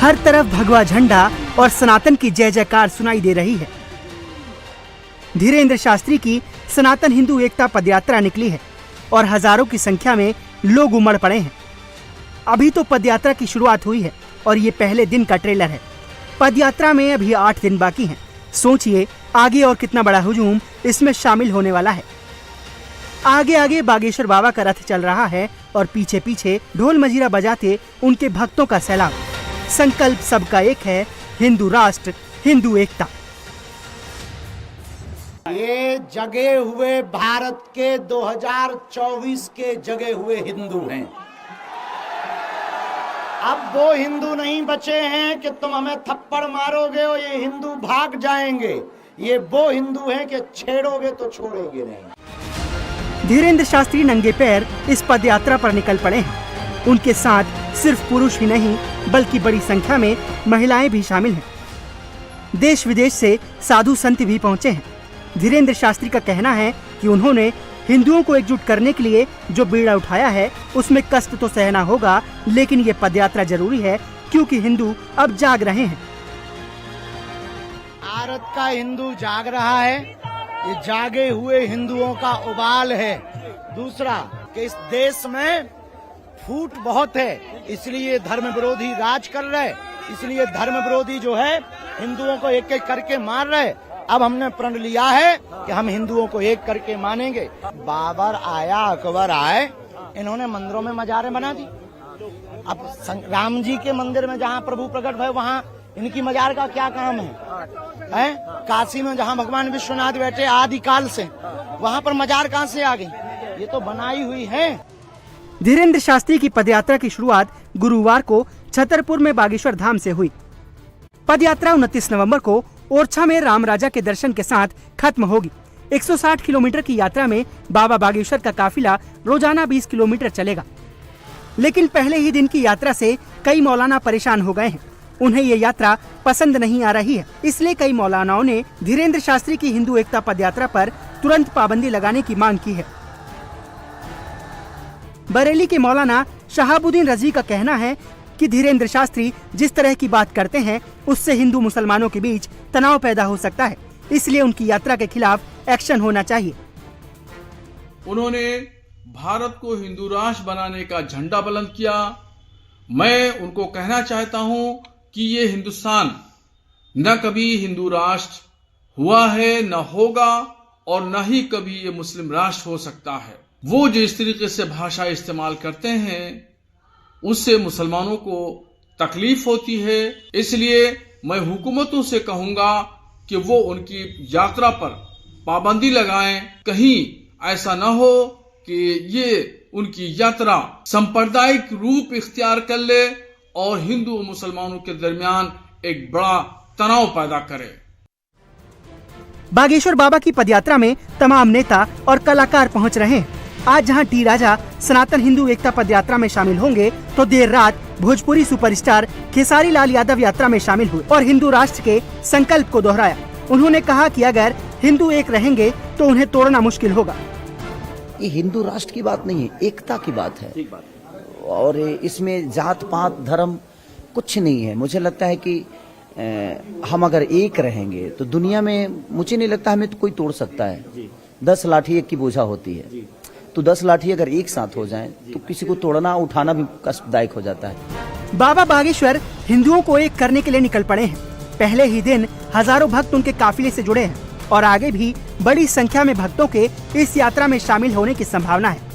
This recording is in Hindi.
हर तरफ भगवा झंडा और सनातन की जय जयकार सुनाई दे रही है। धीरेन्द्र शास्त्री की सनातन हिंदू एकता पदयात्रा निकली है और हजारों की संख्या में लोग उमड़ पड़े हैं। अभी तो पदयात्रा की शुरुआत हुई है और ये पहले दिन का ट्रेलर है। पदयात्रा में अभी 8 दिन बाकी हैं। सोचिए आगे और कितना बड़ा हुजूम इसमें शामिल होने वाला है। आगे आगे बागेश्वर बाबा का रथ चल रहा है और पीछे पीछे ढोल मजीरा बजाते उनके भक्तों का सैलाब। संकल्प सबका एक है, हिंदू राष्ट्र, हिंदू एकता। ये जगे हुए भारत के 2024 के जगे हुए हिंदू हैं। अब वो हिंदू नहीं बचे हैं कि तुम हमें थप्पड़ मारोगे और ये हिंदू भाग जाएंगे। ये वो हिंदू हैं कि छेड़ोगे तो छोड़ेंगे नहीं। धीरेन्द्र शास्त्री नंगे पैर इस पदयात्रा पर निकल पड़े हैं। उनके साथ सिर्फ पुरुष ही नहीं बल्कि बड़ी संख्या में महिलाएं भी शामिल हैं। देश विदेश से साधु संत भी पहुंचे हैं। धीरेन्द्र शास्त्री का कहना है कि उन्होंने हिंदुओं को एकजुट करने के लिए जो बीड़ा उठाया है उसमें कष्ट तो सहना होगा, लेकिन ये पदयात्रा जरूरी है क्योंकि हिंदू अब जाग रहे हैं। भारत का हिंदू जाग रहा है। ये जागे हुए हिंदुओं का उबाल है। दूसरा कि इस देश में फूट बहुत है, इसलिए धर्म विरोधी राज कर रहे, इसलिए धर्म विरोधी जो है हिंदुओं को एक एक करके मार रहे। अब हमने प्रण लिया है कि हम हिंदुओं को एक करके मानेंगे। बाबर आया, अकबर आए, इन्होंने मंदिरों में मजारें बना दी। अब राम जी के मंदिर में जहाँ प्रभु प्रकट भय वहाँ इनकी मजार का क्या काम है? काशी में जहाँ भगवान विश्वनाथ बैठे आदिकाल से, वहाँ पर मजार कहाँ से आ गई? ये तो बनाई हुई है। धीरेन्द्र शास्त्री की पदयात्रा की शुरुआत गुरुवार को छतरपुर में बागेश्वर धाम से हुई। पदयात्रा 29 नवंबर को ओरछा में राम राजा के दर्शन के साथ खत्म होगी। 160 किलोमीटर की यात्रा में बाबा बागेश्वर का काफिला रोजाना 20 किलोमीटर चलेगा। लेकिन पहले ही दिन की यात्रा से कई मौलाना परेशान हो गए हैं। उन्हें ये यात्रा पसंद नहीं आ रही है, इसलिए कई मौलानाओं ने धीरेन्द्र शास्त्री की हिंदू एकता पदयात्रा पर तुरंत पाबंदी लगाने की मांग की है। बरेली के मौलाना शहाबुद्दीन रजी का कहना है कि धीरेन्द्र शास्त्री जिस तरह की बात करते हैं उससे हिंदू मुसलमानों के बीच तनाव पैदा हो सकता है, इसलिए उनकी यात्रा के खिलाफ एक्शन होना चाहिए। उन्होंने भारत को हिंदू राष्ट्र बनाने का झंडा बुलंद किया। मैं उनको कहना चाहता हूं कि ये हिंदुस्तान न कभी हिंदू राष्ट्र हुआ है, न होगा और न ही कभी ये मुस्लिम राष्ट्र हो सकता है। वो जिस तरीके से भाषा इस्तेमाल करते हैं उससे मुसलमानों को तकलीफ होती है, इसलिए मैं हुकूमतों से कहूंगा कि वो उनकी यात्रा पर पाबंदी लगाएं। कहीं ऐसा न हो कि ये उनकी यात्रा सांप्रदायिक रूप इख्तियार कर ले और हिंदू और मुसलमानों के दरमियान एक बड़ा तनाव पैदा करे। बागेश्वर बाबा की पदयात्रा में तमाम नेता और कलाकार पहुंच रहे हैं। आज जहां टी राजा सनातन हिंदू एकता पदयात्रा में शामिल होंगे, तो देर रात भोजपुरी सुपरस्टार खेसारी लाल यादव यात्रा में शामिल हुए और हिंदू राष्ट्र के संकल्प को दोहराया। उन्होंने कहा कि अगर हिंदू एक रहेंगे तो उन्हें तोड़ना मुश्किल होगा। ये हिंदू राष्ट्र की बात नहीं है, एकता की बात है और इसमें जात पात धर्म कुछ नहीं है। मुझे लगता है कि हम अगर एक रहेंगे तो दुनिया में मुझे नहीं लगता हमें तो कोई तोड़ सकता है। 10 लाठी एक की बोझा होती है, तो 10 लाठी अगर एक साथ हो जाएं तो किसी को तोड़ना उठाना भी कष्टदायक हो जाता है। बाबा बागेश्वर हिंदुओं को एक करने के लिए निकल पड़े हैं। पहले ही दिन हजारों भक्त उनके काफिले से जुड़े हैं और आगे भी बड़ी संख्या में भक्तों के इस यात्रा में शामिल होने की संभावना है।